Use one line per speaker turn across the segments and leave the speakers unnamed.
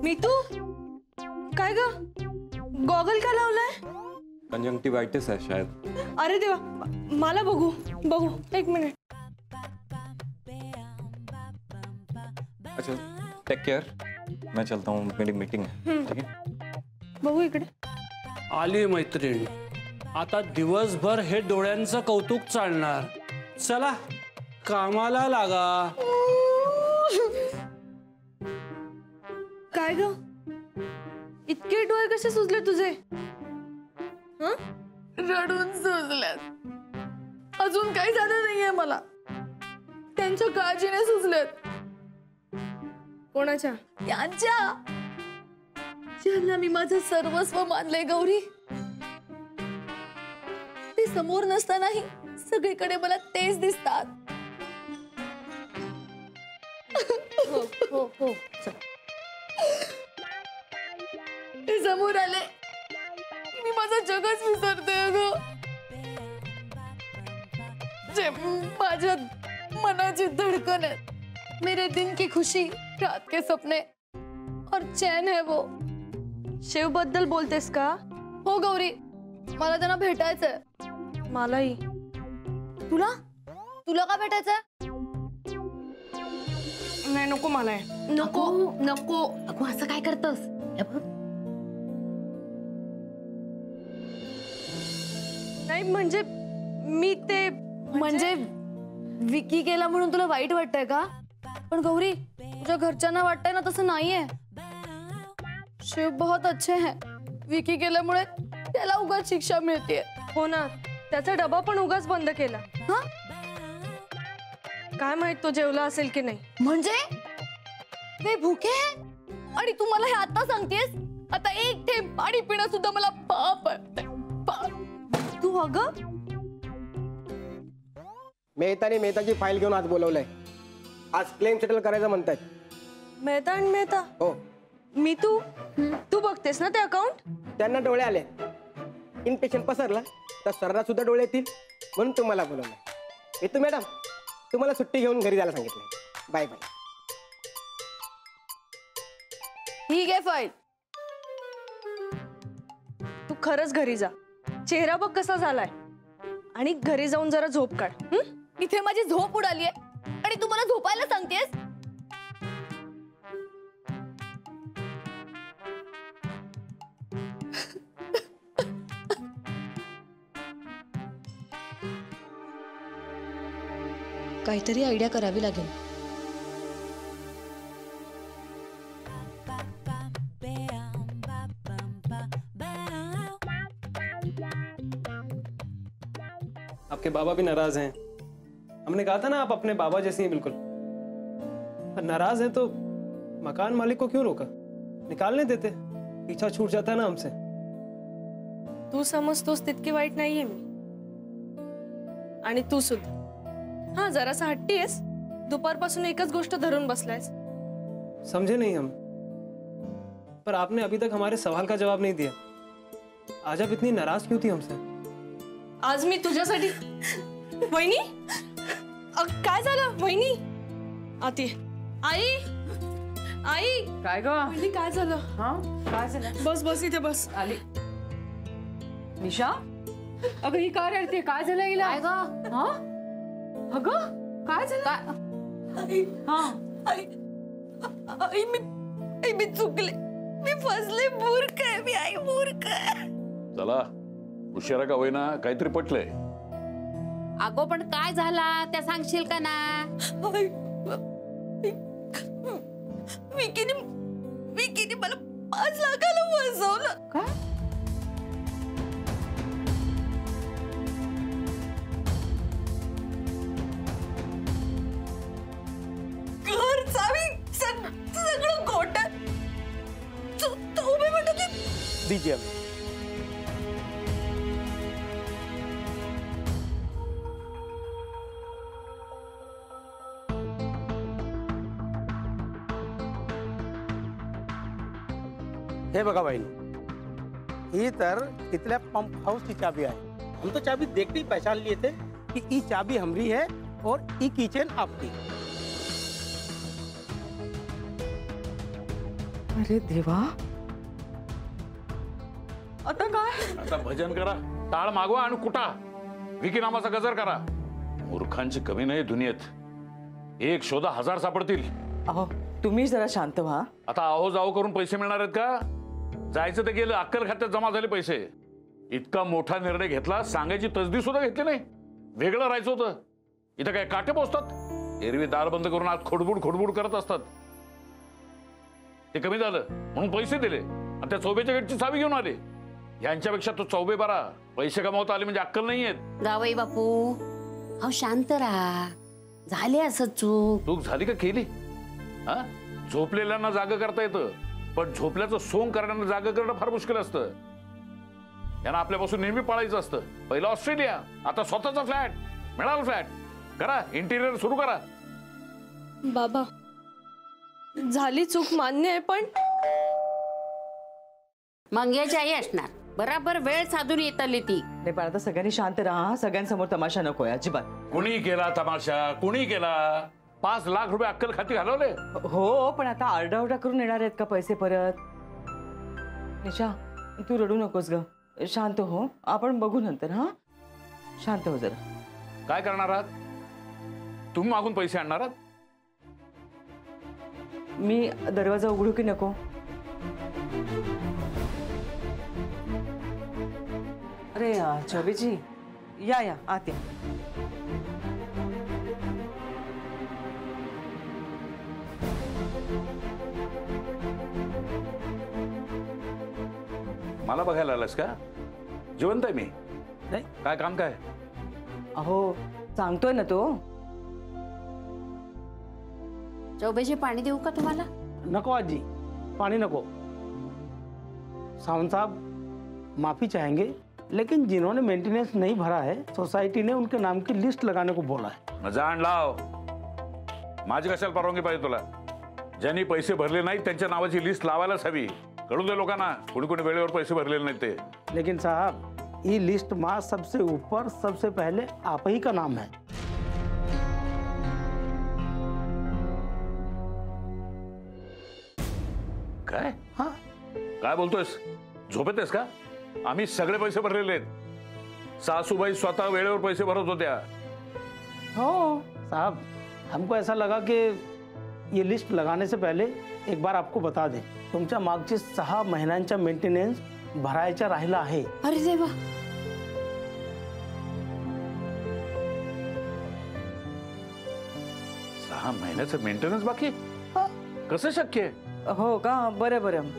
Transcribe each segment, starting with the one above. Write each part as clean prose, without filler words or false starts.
मीतू काय ग गॉगल का लावलाय?
कंजंक्टिवाइटिस है शायद।
अरे देवा मला बघू बघू एक मिनिट।
अच्छा टेक केयर, मैं चलता हूँ, मेरी मीटिंग है। ठीक है
बघू इकडे।
आली मैत्रीण, आता दिवसभर हे डोळ्यांचं कौतुक चालणार। चला कामाला लागा।
काय ग इतके डोळे कसे सुजले तुझे?
रडून सुजल्यात, अजून काही झालं नाहीये मला, त्यांच्या काळजीने सुजलेत।
कोणाच्या?
त्यांच्या, ज्यांना मी माझं सर्वस्व मानलंय गौरी, ते समोर नसतानाही सगळीकडे मला तेच दिसतात।
हो हो हो
ते समोर आले मी माझं जगच विसरते ग। जे माझ्या मनाची धड़कन है, मेरे दिन की खुशी, रात के सपने और चैन है वो।
शिव बद्दल बोलतेस का?
हो गौरी, मला त्यांना भेटायचंय।
मलाही।
तुला तुला का भेटायचंय?
नाही नको मला
नको नको अगो असं काय करतस?
नाही म्हणजे मी ते
म्हणजे विकी गेला म्हणून तुला वाईट वाटतंय का? पण गौरी तुझ्या घरच्यांना वाटतंय ना तसं नाहीये। शिव बहुत अच्छे हैं, विकी गेल्यामुळे त्याला उगाच शिक्षा मिळते।
हो ना, त्याचा डबा पण उगाच बंद केला।
हा
काय माहित तो जेवला असेल की नाही।
म्हणजे ते भूके आहे आणि तू मला हे आता सांगतेस? आता एक थेंब पाणी पिणं सुद्धा मला पाप वाटतंय, पाप।
तू अगं
मेहताने मेहताची फाईल घेऊन आज बोलवलंय, आज क्लेम सेटल करायचं म्हणतायत।
मेहता आणि मेहता?
हो।
मी तू बघतेस ना ते अकाउंट? त्यांना
डोळे आले, इन्फेक्शन पसरला तर सरला सुद्धा डोळे येतील म्हणून तुम्हाला बोलवलंय। येतो मॅडम, तुम्हाला सुट्टी घेऊन घरी जायला सांगितलंय। Bye bye.
ठीक आहे फाईल।
तू खरंच घरी जा, चेहरा बघ कसा झालाय, आणि घरी जाऊन जरा झोप काढ।
इथे माझी झोप उडाली आहे आणि तू मला झोपायला सांगतेस?
काहीतरी आयडिया करावी लागेल।
आपके बाबा भी नाराज हैं। हमने कहा था ना आप अपने बाबा जैसी हैं बिल्कुल। पर नाराज हैं तो मकान मालिक को क्यों रोका? निकालने देते, पीछा छूट जाता है ना हमसे।
तू समजतोस तितकी वाईट नाहीये मी, आणि तू सुद्धा। हाँ जरासा हट्टी आहेस, दुपारपासून एकच गोष्ट धरून बसलायस।
समझे नहीं हम, पर आपने अभी तक हमारे सवाल का जवाब नहीं दिया। आज आप इतनी नाराज क्यों थी हमसे?
आज मी तुझ्यासाठी। वहिनी काय झालं? वहिनी आती। आई आई
काय ग?
वहिनी काय झालं?
हाँ काय झालं?
बस बस इथे बस।
आली निशा, अगं ही काय रडते? काय झालं हिला?
काय ग?
हाँ अगं काय झालं? हाँ
आई मी चुकले, मी फसले, मूर्ख आहे मी, आई मूर्ख आहे।
चला उशिरा का होईना काहीतरी पटलंय।
अगो पण काय झाला त्या सांगशील का ना?
विकीने मला 5 लाखाला फसवलं।
काय?
घर चावी सगळं घोटाळ। तो मी म्हणते
दीजिए अभी। हे बघा बहिणी, ही तर इतल्या पंप हाउस की चाबी आहे। हम तो चाबी देखते ही पहचान लिए थे कि ई चाबी हमारी है और ई कीचेन आपकी।
अरे देवा, आता काय?
आता भजन करा, टाळ मागवा आणि कुटा विकी नामाचा गजर करा. मूर्खांची कमी नाही दुनियेत. एक शोधा 1000 सापडतील.
अहो तुम्ही जरा शांत व्हा.
आता आहो जाओ करून पैसे मिळणार आहेत का? जायचं ते गेलं, अक्कल खात्यात जमा झाले पैसे. इतका मोठा निर्णय घेतला, सांगायची तसदी सुद्धा घेतली नाही. वेगळं राहायचं होतं. इथं काय काटे पोचतात? एरवी दार बंद करून आज खोडबुड करत असतात. ते कमी झालं म्हणून पैसे दिले आणि त्या चौबेच्या गेटची चावी घेऊन आले. यांच्यापेक्षा तो चौबे बरा. पैसे कमावता आले म्हणजे अक्कल नाहीयेत.
जावई बापू, अहो शांत राहा. झाले असं
चूक झाली का केली? हा, झोपलेल्यांना जाग करता येतं, पण झोपल्याचं सोंग करण्यानं जाग करणं फार मुश्किल असतं. यांना आपल्यापासून नेहमी पाळायचं असतं. पहिला ऑस्ट्रेलिया, आता स्वतःचा फ्लॅट. मिळाला फ्लॅट, करा इंटिरियर सुरू करा.
बाबा, झाली चूक मान्य आहे, पण
मंग्याची आई असणार. बराबर वेळ साधून येत आली ती.
नाही पण आता सगळ्यांनी शांत राहा. सगळ्यांसमोर तमाशा नकोय अजिबात.
कुणी केला तमाशा? कुणी केला? 5 लाख रुपये अक्कल खाती घालवले.
हो, पण आता आरडाओरडा करून येणार आहेत का पैसे परत? निशा, तू रडू नकोस ग. शांत हो, आपण बघू नंतर. हा, शांत हो जरा.
काय करणार आहात तुम्ही? मागून पैसे आणणार आहात?
मी दरवाजा उघडू की नको? अरे चौबेजी, या या आत या.
मला बघायला आलास का? जिवंत आहे मी.
नाही.
काय काम काय?
अहो सांगतोय ना तो.
चौबेशी पाणी देऊ का तुम्हाला?
नको आजी, पानी नको. सावंत साहब माफी चाहेंगे, लेकिन जिन्होंने मेंटेनेंस नहीं भरा है, सोसाइटी ने उनके नाम की लिस्ट लगाने को बोला है.
जाण लाव. माझी कशाला परवानगी पाहिजे तुला? ज्यांनी पैसे भरले नाहीत त्यांच्या नावाची लिस्ट लावायलाच हवी. कळू दे लोकांना कोणी कोणी वेळेवर पैसे भरलेले नाहीत ते.
लेकिन साहब, ये लिस्ट में सबसे ऊपर सबसे पहले आप ही का नाम है.
काय?
हाँ,
काय बोलतोयस? झोपेत आहेस का? आम्ही सगळे पैसे भरलेले आहेत. सासूबाई स्वतः वेळेवर पैसे भरत होत्या.
हो साहब, हमको ऐसा लगा कि ये लिस्ट लगाने से पहले एक बार आपको बता दें, तुमच्या मागचे 6 महिन्यांचा मेंटेनेंस भरायचा राहिला आहे.
अरे देवा,
6 महिन्याचं मेंटेनन्स बाकी? कसं शक्य आहे?
हो का? बरं बरं,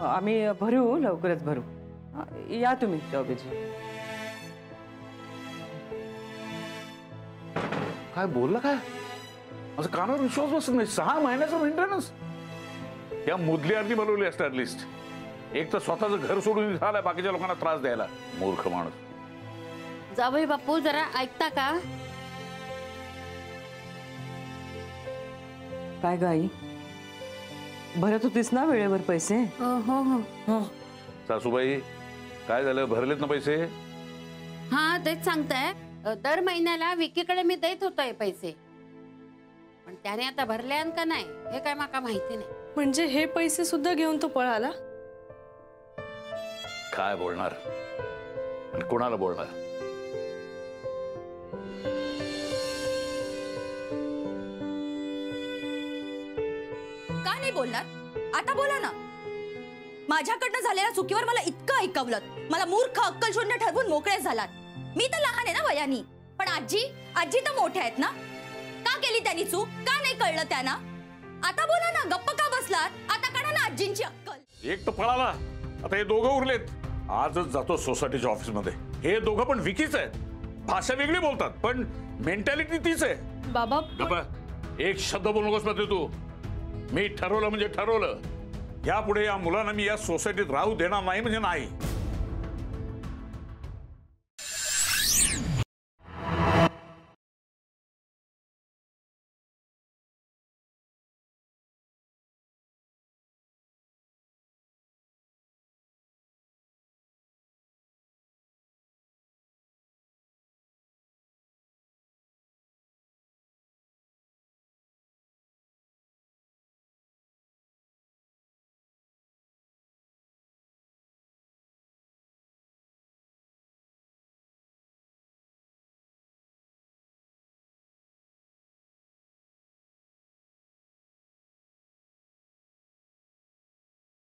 आम्ही भरू, लवकरच भरू. या तुम्ही चौबेजी.
काय बोलला? काय असं कानावर विश्वास बसत नाही. 6 महिन्याचं मेंटेनन्स? या मुदली बनवली असतात लिस्ट. एक तर स्वतःचं घर सोडून झालंय बाकीच्या लोकांना त्रास द्यायला. मूर्ख माणूस.
जावई बापू जरा ऐकता का?
काय गाई, भरत होतीस ना वेळेवर पैसे?
हो हो हो.
सासूबाई काय झालं? भरलेत ना पैसे?
हा, तेच सांगताय. दर महिन्याला विकीकडे मी देत होतोय पैसे, पण त्याने आता भरले का नाही हे काय माका माहिती नाही.
म्हणजे हे पैसे सुद्धा घेऊन तो पळाला?
काय बोलणार आणि कोणाला बोलणार?
का नाही बोलणार? आता बोला ना. माझ्याकडनं झालेल्या चुकीवर मला इतकं ऐकवलं, मला मूर्ख अक्कल शून्य ठरवून मोकळे झालात. मी तर लहान आहे ना वयानी, पण आजी तर मोठ्या आहेत ना. का केली त्यांनी चूक? का नाही कळलं त्यांना? आता बोला ना, गप्प का बसलात? आता काढा ना आजींची अक्कल.
एक तर पळाला, आता हे दोघं उरलेत. आजच जातो सोसायटीच्या ऑफिस मध्ये. हे दोघं पण विकीच आहेत. भाषा वेगळी बोलतात पण मेंटॅलिटी तीच आहे.
बाबा,
एक शब्द बोलू नकोस मध्ये तू. मी ठरवलं म्हणजे ठरवलं. यापुढे या मुलांना मी या सोसायटीत राहू देणार नाही म्हणजे नाही.